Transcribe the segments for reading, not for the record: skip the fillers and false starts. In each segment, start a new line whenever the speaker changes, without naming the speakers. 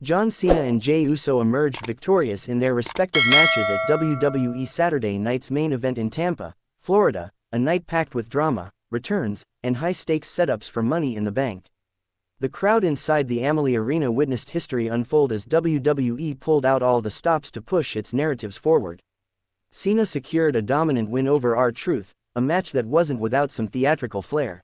John Cena and Jey Uso emerged victorious in their respective matches at WWE Saturday Night's main event in Tampa, Florida, a night packed with drama, returns, and high-stakes setups for Money in the Bank. The crowd inside the Amalie Arena witnessed history unfold as WWE pulled out all the stops to push its narratives forward. Cena secured a dominant win over R-Truth, a match that wasn't without some theatrical flair.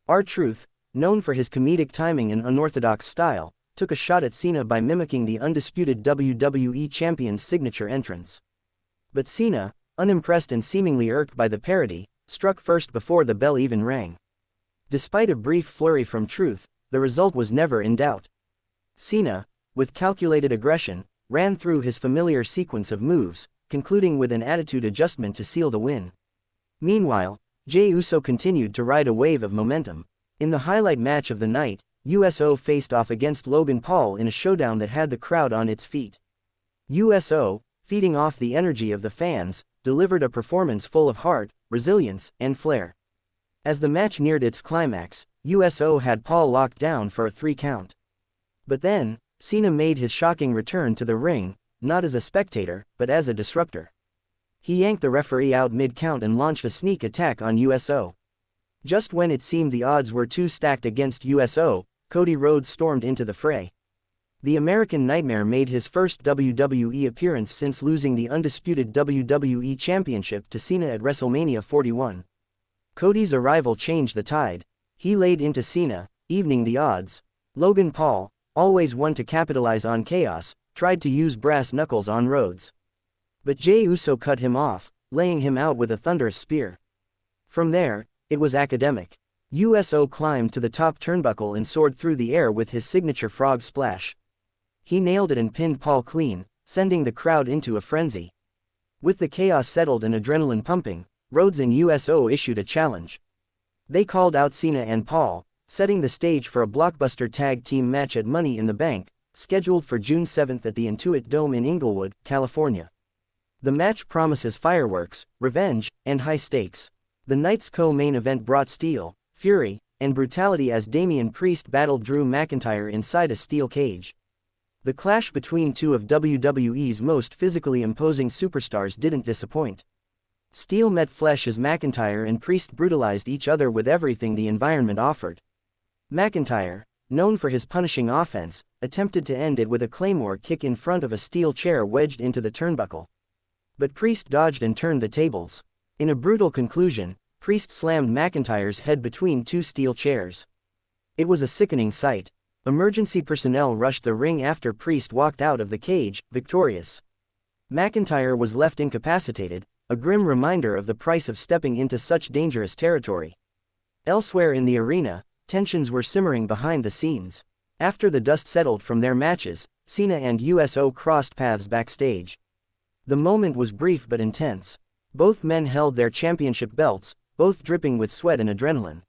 R-Truth, known for his comedic timing and unorthodox style, took a shot at Cena by mimicking the undisputed WWE Champion's signature entrance. But Cena, unimpressed and seemingly irked by the parody, struck first before the bell even rang. Despite a brief flurry from Truth, the result was never in doubt. Cena, with calculated aggression, ran through his familiar sequence of moves, concluding with an attitude adjustment to seal the win. Meanwhile, Jey Uso continued to ride a wave of momentum. In the highlight match of the night, USO faced off against Logan Paul in a showdown that had the crowd on its feet. USO, feeding off the energy of the fans, delivered a performance full of heart, resilience, and flair. As the match neared its climax, USO had Paul locked down for a 3 count. But then, Cena made his shocking return to the ring, not as a spectator, but as a disruptor. He yanked the referee out mid-count and launched a sneak attack on USO. Just when it seemed the odds were too stacked against USO, Cody Rhodes stormed into the fray. The American Nightmare made his first WWE appearance since losing the undisputed WWE Championship to Cena at WrestleMania 41. Cody's arrival changed the tide. He laid into Cena, evening the odds. Logan Paul, always one to capitalize on chaos, tried to use brass knuckles on Rhodes. But Jey Uso cut him off, laying him out with a thunderous spear. From there, it was academic. USO climbed to the top turnbuckle and soared through the air with his signature frog splash. He nailed it and pinned Paul clean, sending the crowd into a frenzy. With the chaos settled and adrenaline pumping, Rhodes and USO issued a challenge. They called out Cena and Paul, setting the stage for a blockbuster tag team match at Money in the Bank, scheduled for June 7 at the Intuit Dome in Inglewood, California. The match promises fireworks, revenge, and high stakes. The night's co-main event brought steel, fury, and brutality as Damian Priest battled Drew McIntyre inside a steel cage. The clash between two of WWE's most physically imposing superstars didn't disappoint. Steel met flesh as McIntyre and Priest brutalized each other with everything the environment offered. McIntyre, known for his punishing offense, attempted to end it with a Claymore kick in front of a steel chair wedged into the turnbuckle. But Priest dodged and turned the tables. In a brutal conclusion, Priest slammed McIntyre's head between 2 steel chairs. It was a sickening sight. Emergency personnel rushed the ring after Priest walked out of the cage, victorious. McIntyre was left incapacitated, a grim reminder of the price of stepping into such dangerous territory. Elsewhere in the arena, tensions were simmering behind the scenes. After the dust settled from their matches, Cena and USO crossed paths backstage. The moment was brief but intense. Both men held their championship belts, both dripping with sweat and adrenaline.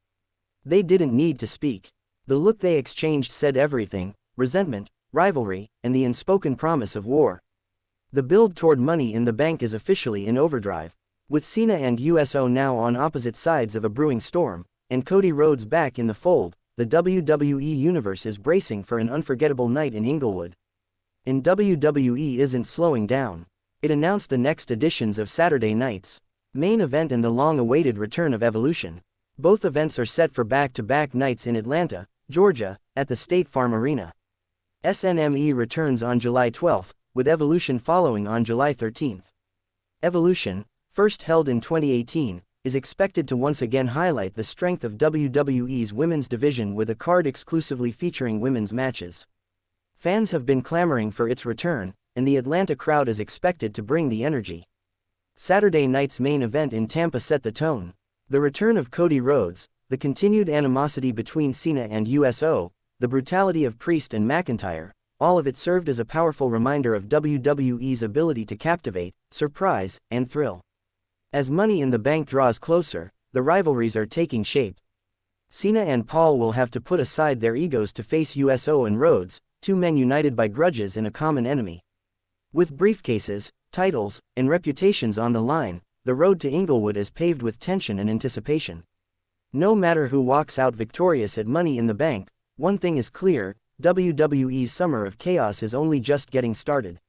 They didn't need to speak. The look they exchanged said everything: resentment, rivalry, and the unspoken promise of war. The build toward Money in the Bank is officially in overdrive. With Cena and USO now on opposite sides of a brewing storm, and Cody Rhodes back in the fold, the WWE Universe is bracing for an unforgettable night in Inglewood. And WWE isn't slowing down. It announced the next editions of Saturday Night's main event and the long-awaited return of Evolution. Both events are set for back-to-back nights in Atlanta, Georgia, at the State Farm Arena. SNME returns on July 12, with Evolution following on July 13. Evolution, first held in 2018, is expected to once again highlight the strength of WWE's women's division with a card exclusively featuring women's matches. Fans have been clamoring for its return, and the Atlanta crowd is expected to bring the energy. Saturday night's main event in Tampa set the tone. The return of Cody Rhodes, the continued animosity between Cena and USO, the brutality of Priest and McIntyre, all of it served as a powerful reminder of WWE's ability to captivate, surprise, and thrill. As Money in the Bank draws closer, the rivalries are taking shape. Cena and Paul will have to put aside their egos to face USO and Rhodes, 2 men united by grudges and a common enemy. With briefcases, titles, and reputations on the line, the road to Inglewood is paved with tension and anticipation. No matter who walks out victorious at Money in the Bank, one thing is clear: WWE's Summer of Chaos is only just getting started.